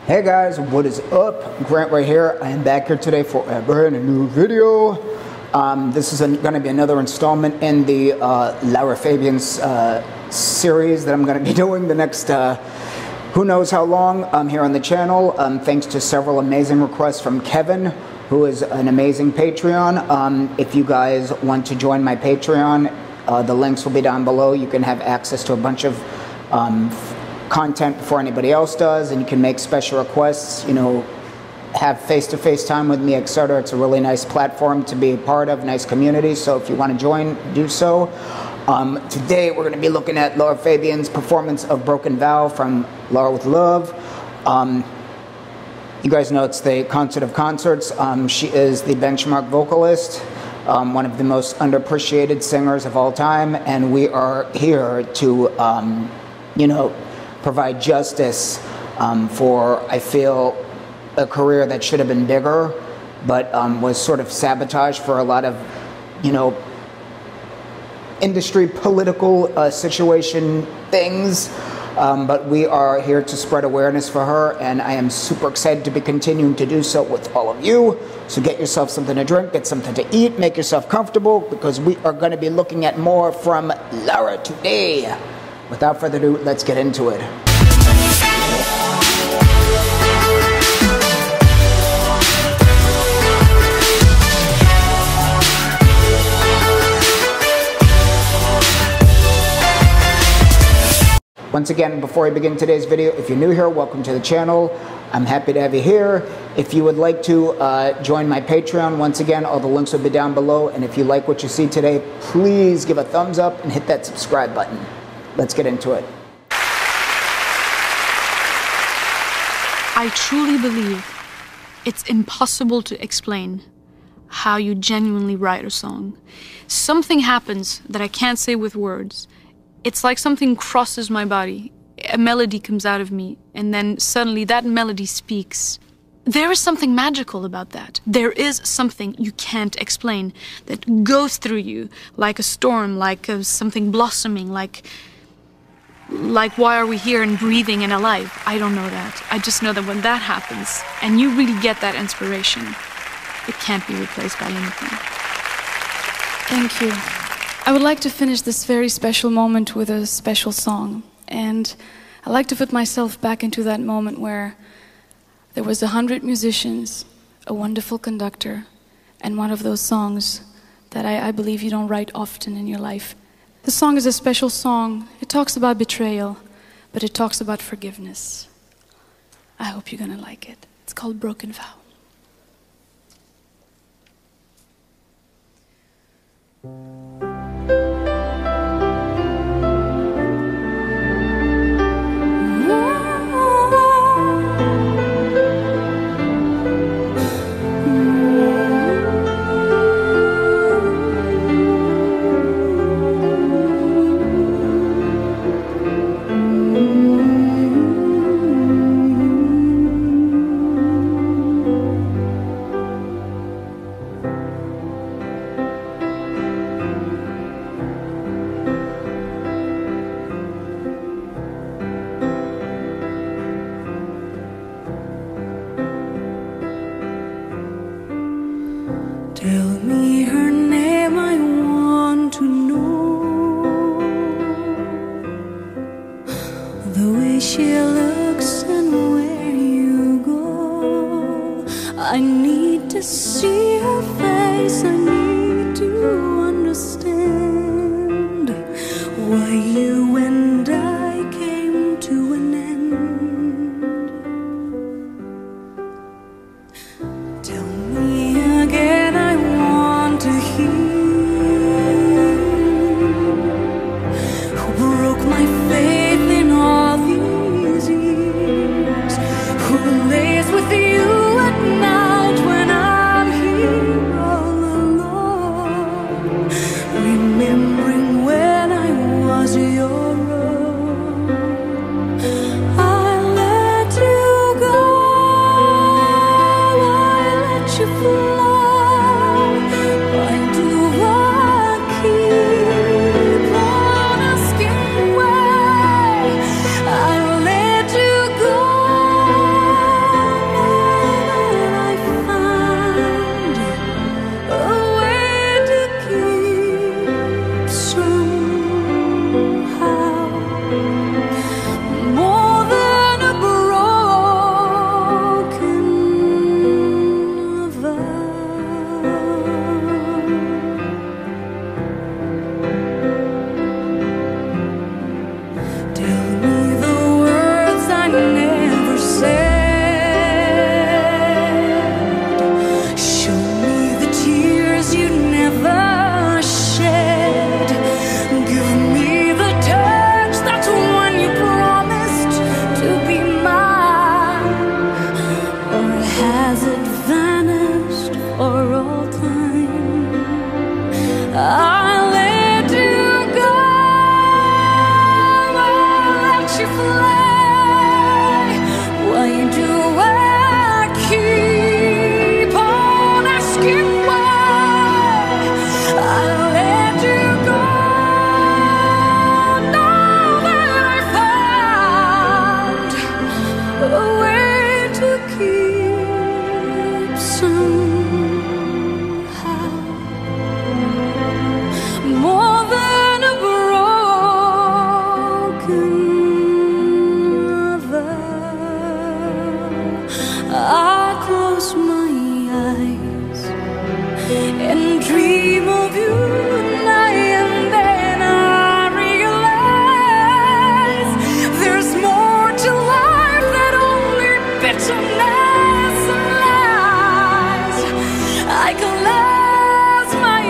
Hey guys, what is up? Grant right here. I am back here today for a brand new video. This is going to be another installment in the Lara Fabian's series that I'm going to be doing the next who knows how long here on the channel. Thanks to several amazing requests from Kevin, who is an amazing Patreon. If you guys want to join my Patreon, the links will be down below. You can have access to a bunch of content before anybody else does, and you can make special requests, you know, have face-to-face time with me, etc. It's a really nice platform to be a part of, nice community, so if you want to join, do so. Today we're going to be looking at Lara Fabian's performance of Broken Vow from Lara with Love. You guys know it's the concert of concerts. She is the benchmark vocalist, one of the most underappreciated singers of all time, and we are here to, you know, provide justice for, I feel, a career that should have been bigger, but was sort of sabotaged for a lot of, you know, industry, political situation things. But we are here to spread awareness for her, and I am super excited to be continuing to do so with all of you. So get yourself something to drink, get something to eat, make yourself comfortable, because we are going to be looking at more from Lara today. Without further ado, let's get into it. Once again, before I begin today's video, if you're new here, welcome to the channel. I'm happy to have you here. If you would like to join my Patreon, once again, all the links will be down below. And if you like what you see today, please give a thumbs up and hit that subscribe button. Let's get into it. I truly believe it's impossible to explain how you genuinely write a song. Something happens that I can't say with words. It's like something crosses my body. A melody comes out of me, and then suddenly that melody speaks. There is something magical about that. There is something you can't explain that goes through you like a storm, like something blossoming, like why are we here and breathing and alive? I don't know that. I just know that when that happens and you really get that inspiration, it can't be replaced by anything. Thank you. I would like to finish this very special moment with a special song. And I like to put myself back into that moment where there was 100 musicians, a wonderful conductor, and one of those songs that I believe you don't write often in your life. The song is a special song. It talks about betrayal, but it talks about forgiveness. I hope you're gonna like it. It's called Broken Vow. Tell me her name, I want to know the way she looks and where you go. I need to see her face, I need to understand why you and I came to an end. Tell me again, to hear who broke my faith in all these years, who lays with you at night when I'm here all alone. a way to keep somehow more than a broken vow. I close my eyes and dream of you, and then I realize there's more to life than only bitterness and lies. I close my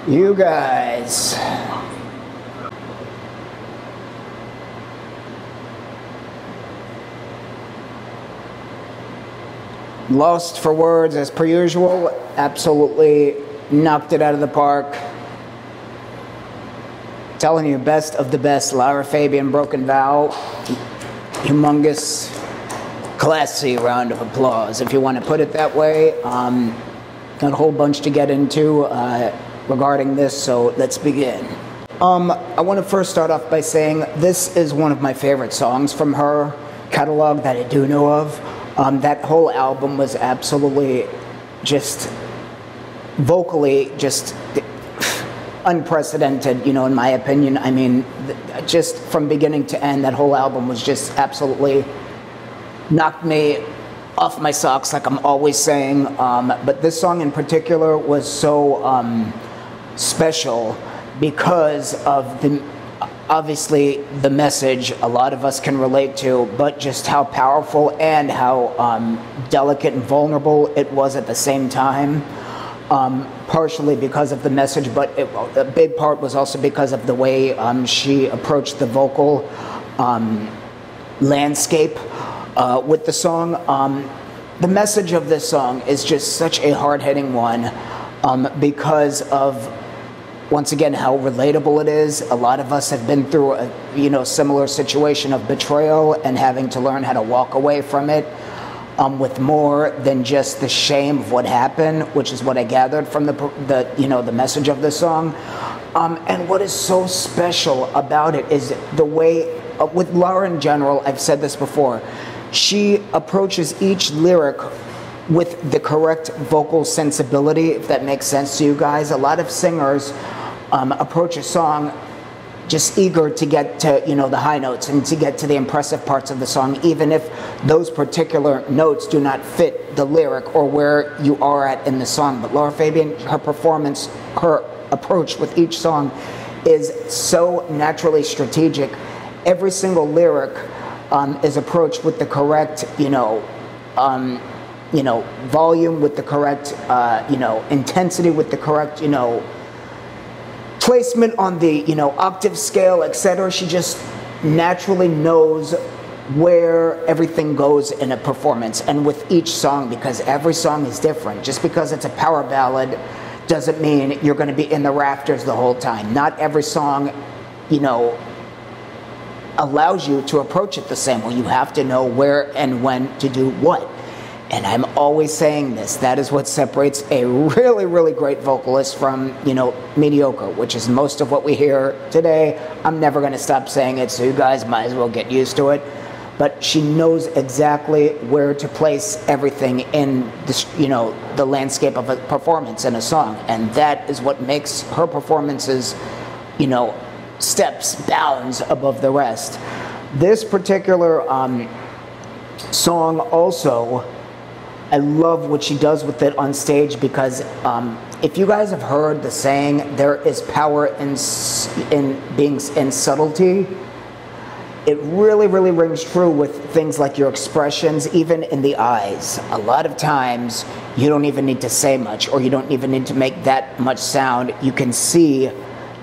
You guys. Lost for words as per usual. Absolutely knocked it out of the park. Telling you, best of the best. Lara, Fabian, Broken Vow. Humongous, classy round of applause, if you want to put it that way. Got a whole bunch to get into regarding this, so let's begin. I want to first start off by saying this is one of my favorite songs from her catalog that I do know of. That whole album was absolutely just vocally just unprecedented, you know, in my opinion. I mean, just from beginning to end, that whole album was just absolutely knocked me off my socks, like I'm always saying. But this song in particular was so special because of obviously the message a lot of us can relate to, but just how powerful and how delicate and vulnerable it was at the same time. Partially because of the message, but a big part was also because of the way she approached the vocal landscape with the song. The message of this song is just such a hard-hitting one because of, once again, how relatable it is. A lot of us have been through a similar situation of betrayal and having to learn how to walk away from it with more than just the shame of what happened, which is what I gathered from the message of the song. And what is so special about it is the way, with Lara in general, I've said this before, she approaches each lyric with the correct vocal sensibility, if that makes sense to you guys. A lot of singers approach a song just eager to get to, the high notes and to get to the impressive parts of the song, even if those particular notes do not fit the lyric or where you are at in the song. But Lara Fabian, her performance, her approach with each song is so naturally strategic. Every single lyric is approached with the correct, volume, with the correct, intensity, with the correct, placement on the, you know, octave scale, etc. She just naturally knows where everything goes in a performance, and with each song, because every song is different. Just because it's a power ballad doesn't mean you're going to be in the rafters the whole time. Not every song, you know, allows you to approach it the same way. You have to know where and when to do what. And I'm always saying this, that is what separates a really, really great vocalist from, you know, mediocre, which is most of what we hear today. I'm never going to stop saying it, so you guys might as well get used to it. But she knows exactly where to place everything in this, you know, the landscape of a performance in a song. And that is what makes her performances, you know, steps, bounds above the rest. This particular song also, I love what she does with it on stage, because if you guys have heard the saying, there is power in being in subtlety, it really, really rings true with things like your expressions, even in the eyes. A lot of times, you don't even need to say much, or you don't even need to make that much sound. You can see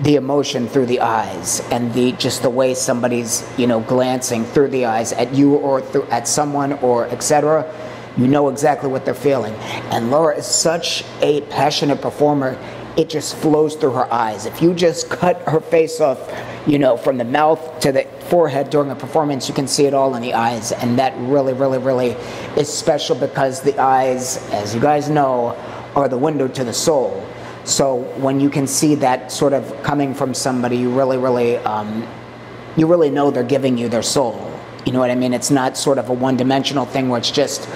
the emotion through the eyes, and just the way somebody's, you know, glancing through the eyes at you or at someone, or etc. You know exactly what they're feeling. And Lara is such a passionate performer, it just flows through her eyes. If you just cut her face off, you know, from the mouth to the forehead during a performance, you can see it all in the eyes. And that really, really, really is special, because the eyes, as you guys know, are the window to the soul. So when you can see that sort of coming from somebody, you really, really, you really know they're giving you their soul. You know what I mean? It's not sort of a one-dimensional thing where it's just,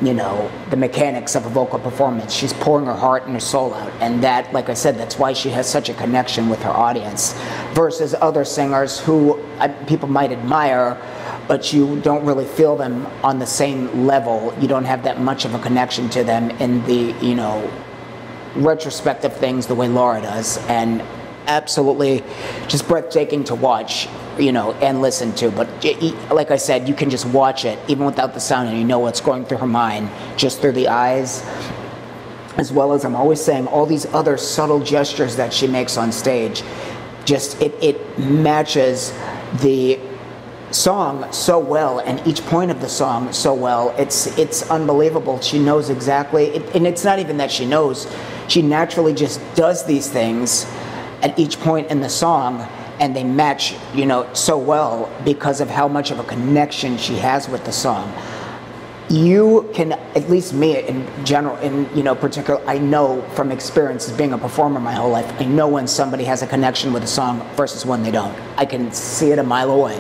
you know, the mechanics of a vocal performance. She's pouring her heart and her soul out. And that, like I said, that's why she has such a connection with her audience. Versus other singers who people might admire, but you don't really feel them on the same level. You don't have that much of a connection to them in the, you know, retrospective things the way Lara does. And absolutely just breathtaking to watch, you know, and listen to. But like I said, you can just watch it even without the sound, and you know what's going through her mind just through the eyes. As well as, I'm always saying, all these other subtle gestures that she makes on stage, just it matches the song so well, and each point of the song so well. It's unbelievable. She knows exactly, and it's not even that she knows, she naturally just does these things at each point in the song, and they match, you know, so well because of how much of a connection she has with the song. You can, at least me in general, in, you know, particular, I know from experience as being a performer my whole life, I know when somebody has a connection with a song versus when they don't. I can see it a mile away.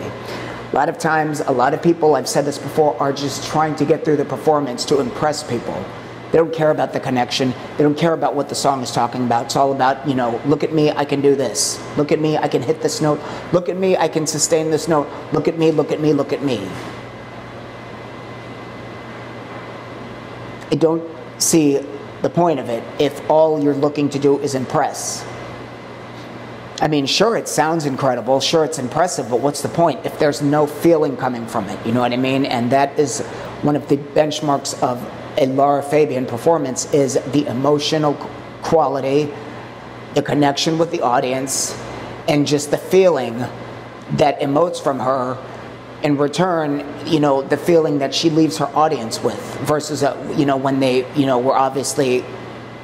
A lot of times, a lot of people, I've said this before, are just trying to get through the performance to impress people. They don't care about the connection. They don't care about what the song is talking about. It's all about, you know, look at me, I can do this. Look at me, I can hit this note. Look at me, I can sustain this note. Look at me, look at me, look at me. I don't see the point of it if all you're looking to do is impress. I mean, sure, it sounds incredible, sure, it's impressive, but what's the point if there's no feeling coming from it? You know what I mean? And that is one of the benchmarks of a Lara Fabian performance, is the emotional quality, the connection with the audience, and just the feeling that emotes from her. In return, you know, the feeling that she leaves her audience with, versus, you know, when they, you know, were obviously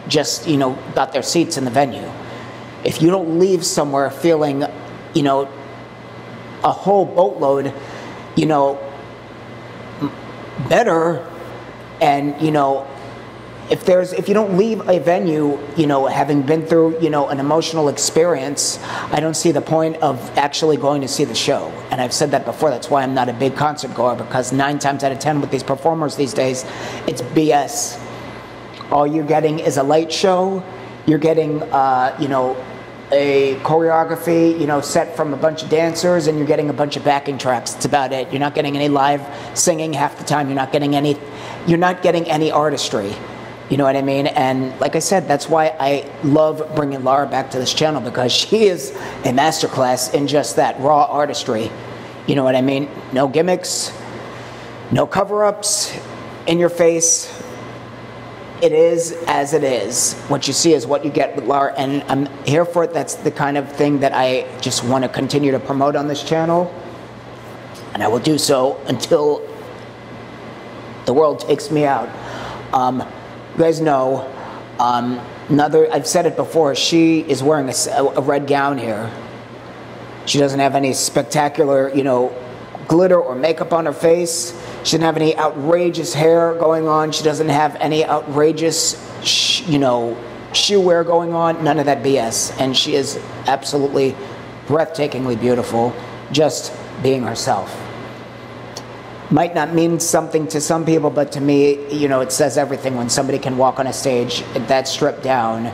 just, you know, got their seats in the venue. If you don't leave somewhere feeling, you know, a whole boatload, you know, better, and, you know, if you don't leave a venue, you know, having been through, you know, an emotional experience, I don't see the point of actually going to see the show. And I've said that before. That's why I'm not a big concert goer, because 9 times out of 10 with these performers these days, it's BS. All you're getting is a light show. You're getting, you know, a choreography, you know, set from a bunch of dancers, and you're getting a bunch of backing tracks. That's about it. You're not getting any live singing half the time. You're not getting any artistry. You know what I mean? And like I said, that's why I love bringing Lara back to this channel, because she is a masterclass in just that, raw artistry. You know what I mean? No gimmicks, no cover-ups, in your face, it is as it is. What you see is what you get with Lara, and I'm here for it. That's the kind of thing that I just want to continue to promote on this channel, and I will do so until the world takes me out. You guys know, I've said it before, she is wearing a red gown here. She doesn't have any spectacular, you know, glitter or makeup on her face. She doesn't have any outrageous hair going on. She doesn't have any outrageous, you know, shoe wear going on. None of that BS. And she is absolutely breathtakingly beautiful, just being herself. Might not mean something to some people, but to me, you know, it says everything when somebody can walk on a stage that's stripped down,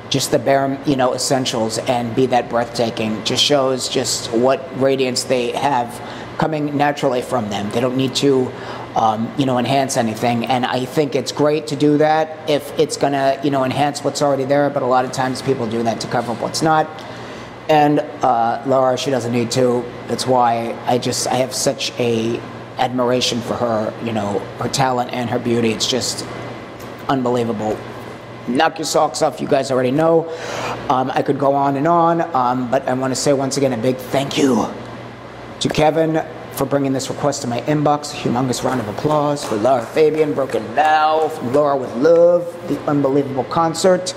just the bare, you know, essentials, and be that breathtaking. Just shows just what radiance they have coming naturally from them. They don't need to, you know, enhance anything. And I think it's great to do that if it's gonna, you know, enhance what's already there. But a lot of times people do that to cover up what's not. And Lara, she doesn't need to. That's why I have such a admiration for her, you know, her talent and her beauty. It's just unbelievable. Knock your socks off, you guys already know. I could go on and on, but I want to say once again a big thank you to Kevin for bringing this request to my inbox. A humongous round of applause for Lara Fabian, Broken Now, from Laura with Love, the unbelievable concert.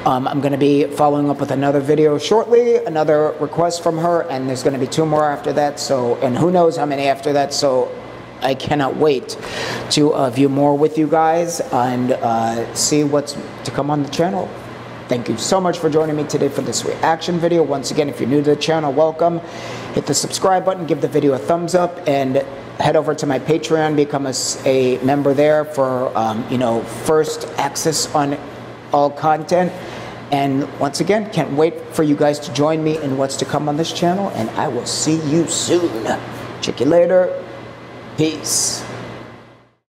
I'm going to be following up with another video shortly, another request from her, and there's going to be 2 more after that, so, and who knows how many after that, so I cannot wait to view more with you guys and see what's to come on the channel. Thank you so much for joining me today for this reaction video. Once again, if you're new to the channel, welcome. Hit the subscribe button, give the video a thumbs up, and head over to my Patreon, become a member there for, you know, first access on all content. And once again, can't wait for you guys to join me in what's to come on this channel, and I will see you soon. Check you later. Peace.